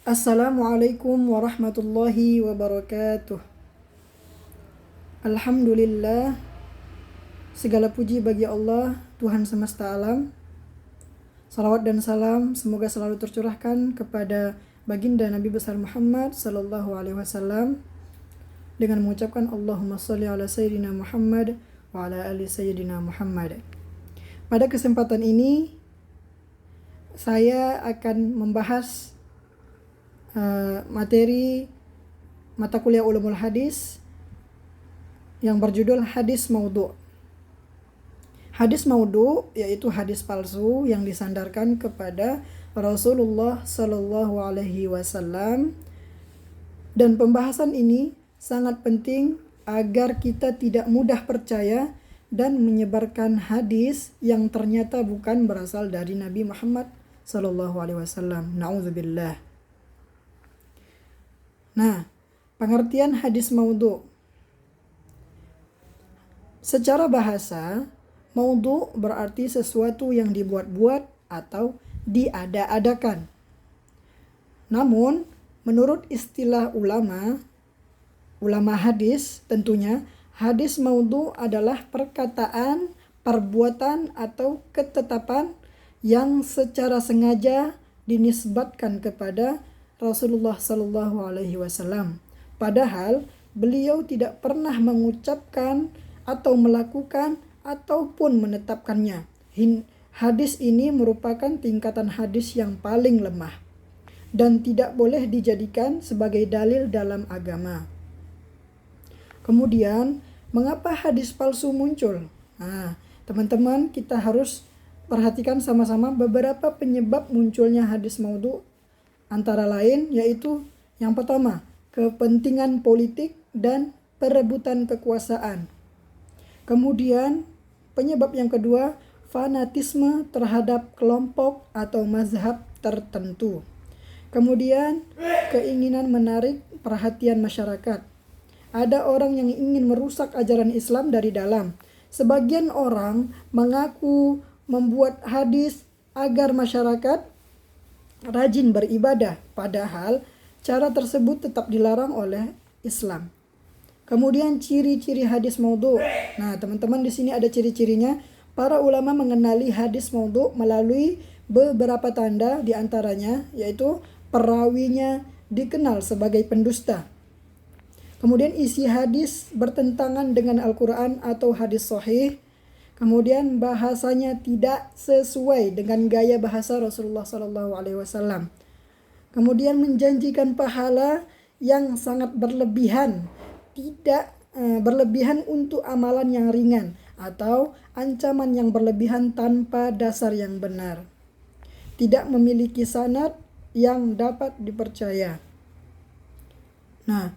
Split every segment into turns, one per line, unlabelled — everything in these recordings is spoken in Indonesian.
Assalamualaikum warahmatullahi wabarakatuh. Alhamdulillah, segala puji bagi Allah, Tuhan semesta alam. Salawat dan salam semoga selalu tercurahkan kepada baginda Nabi besar Muhammad sallallahu alaihi wasallam dengan mengucapkan Allahumma sholli ala sayyidina Muhammad wa ala ali sayyidina Muhammad. Pada kesempatan ini saya akan membahas materi mata kuliah Ulumul Hadis yang berjudul Hadis Maudhu'. Hadis maudhu' yaitu hadis palsu yang disandarkan kepada Rasulullah Sallallahu Alaihi Wasallam, dan pembahasan ini sangat penting agar kita tidak mudah percaya dan menyebarkan hadis yang ternyata bukan berasal dari Nabi Muhammad Sallallahu Alaihi Wasallam. Na'udzubillah. Nah, pengertian hadis maudhu'. Secara bahasa, maudhu' berarti sesuatu yang dibuat-buat atau diada-adakan. Namun, menurut istilah ulama hadis tentunya, hadis maudhu' adalah perkataan, perbuatan atau ketetapan yang secara sengaja dinisbatkan kepada Rasulullah Sallallahu Alaihi Wasallam. Padahal beliau tidak pernah mengucapkan atau melakukan ataupun menetapkannya. Hadis ini merupakan tingkatan hadis yang paling lemah dan tidak boleh dijadikan sebagai dalil dalam agama. Kemudian, mengapa hadis palsu muncul? Nah, teman-teman, kita harus perhatikan sama-sama beberapa penyebab munculnya hadis maudhu'. Antara lain yaitu yang pertama, kepentingan politik dan perebutan kekuasaan. Kemudian penyebab yang kedua, fanatisme terhadap kelompok atau mazhab tertentu. Kemudian keinginan menarik perhatian masyarakat. Ada orang yang ingin merusak ajaran Islam dari dalam. Sebagian orang mengaku membuat hadis agar masyarakat rajin beribadah, padahal cara tersebut tetap dilarang oleh Islam. Kemudian ciri-ciri hadis maudhu'. Nah, teman-teman, di sini ada ciri-cirinya. Para ulama mengenali hadis maudhu' melalui beberapa tanda, di antaranya yaitu perawinya dikenal sebagai pendusta. Kemudian isi hadis bertentangan dengan Al-Quran atau hadis sahih. Kemudian bahasanya tidak sesuai dengan gaya bahasa Rasulullah Sallallahu Alaihi Wasallam. Kemudian menjanjikan pahala yang sangat berlebihan, tidak berlebihan untuk amalan yang ringan, atau ancaman yang berlebihan tanpa dasar yang benar. Tidak memiliki sanad yang dapat dipercaya. Nah,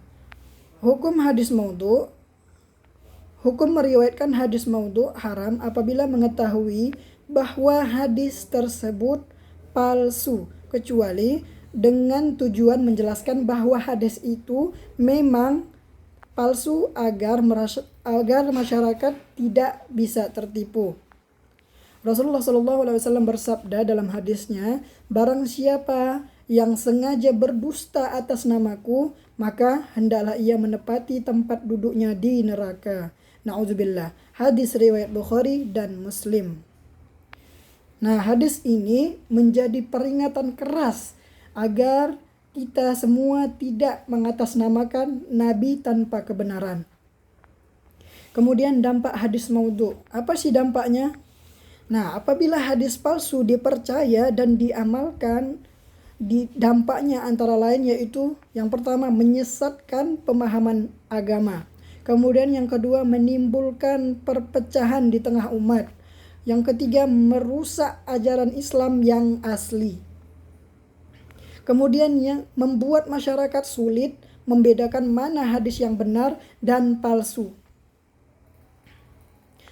hukum hadis maudhu'. Hukum meriwayatkan hadis maudhu' haram apabila mengetahui bahwa hadis tersebut palsu, kecuali dengan tujuan menjelaskan bahwa hadis itu memang palsu agar masyarakat tidak bisa tertipu. Rasulullah SAW bersabda dalam hadisnya, barang siapa yang sengaja berdusta atas namaku, maka hendaklah ia menepati tempat duduknya di neraka. Na'udzubillah. Hadis riwayat Bukhari dan Muslim. Nah, hadis ini menjadi peringatan keras agar kita semua tidak mengatasnamakan Nabi tanpa kebenaran. Kemudian dampak hadis maudhu'. Apa sih dampaknya? Nah, apabila hadis palsu dipercaya dan diamalkan, dampaknya antara lain yaitu yang pertama, menyesatkan pemahaman agama. Kemudian yang kedua, menimbulkan perpecahan di tengah umat. Yang ketiga, merusak ajaran Islam yang asli. Kemudian yang membuat masyarakat sulit membedakan mana hadis yang benar dan palsu.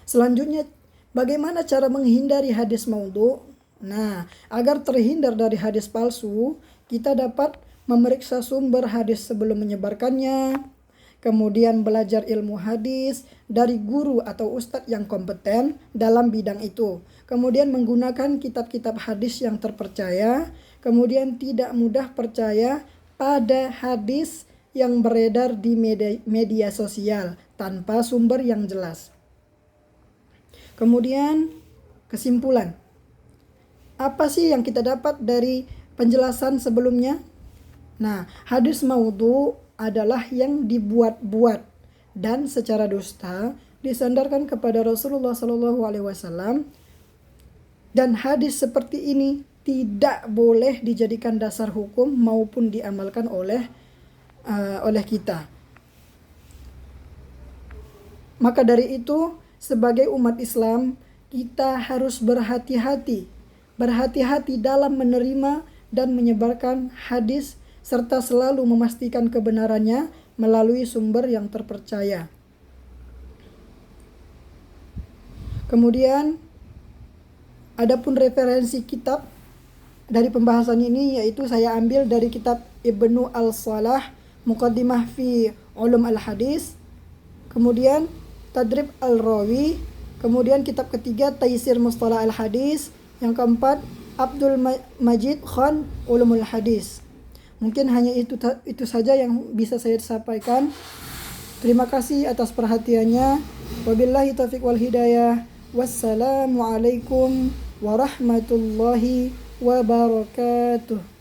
Selanjutnya, bagaimana cara menghindari hadis maudhu'? Nah, agar terhindar dari hadis palsu, kita dapat memeriksa sumber hadis sebelum menyebarkannya. Kemudian belajar ilmu hadis dari guru atau ustadz yang kompeten dalam bidang itu. Kemudian menggunakan kitab-kitab hadis yang terpercaya. kemudian tidak mudah percaya pada hadis yang beredar di media sosial tanpa sumber yang jelas. Kemudian kesimpulan. Apa sih yang kita dapat dari penjelasan sebelumnya? Nah, hadis maudhu adalah yang dibuat-buat dan secara dusta disandarkan kepada Rasulullah SAW, dan hadis seperti ini tidak boleh dijadikan dasar hukum maupun diamalkan oleh kita. Maka dari itu, sebagai umat Islam, kita harus berhati-hati dalam menerima dan menyebarkan hadis serta selalu memastikan kebenarannya melalui sumber yang terpercaya. Kemudian, adapun referensi kitab dari pembahasan ini yaitu saya ambil dari kitab Ibnu Al-Salah, Muqaddimah fi Ulum Al-Hadis, kemudian Tadrib Al-Rawi, kemudian kitab ketiga Taisir Mustalah Al-Hadis, yang keempat Abdul Majid Khan Ulumul Hadis. Mungkin hanya itu saja yang bisa saya sampaikan. Terima kasih atas perhatiannya. Wabillahi taufiq wal hidayah. Wassalamualaikum warahmatullahi wabarakatuh.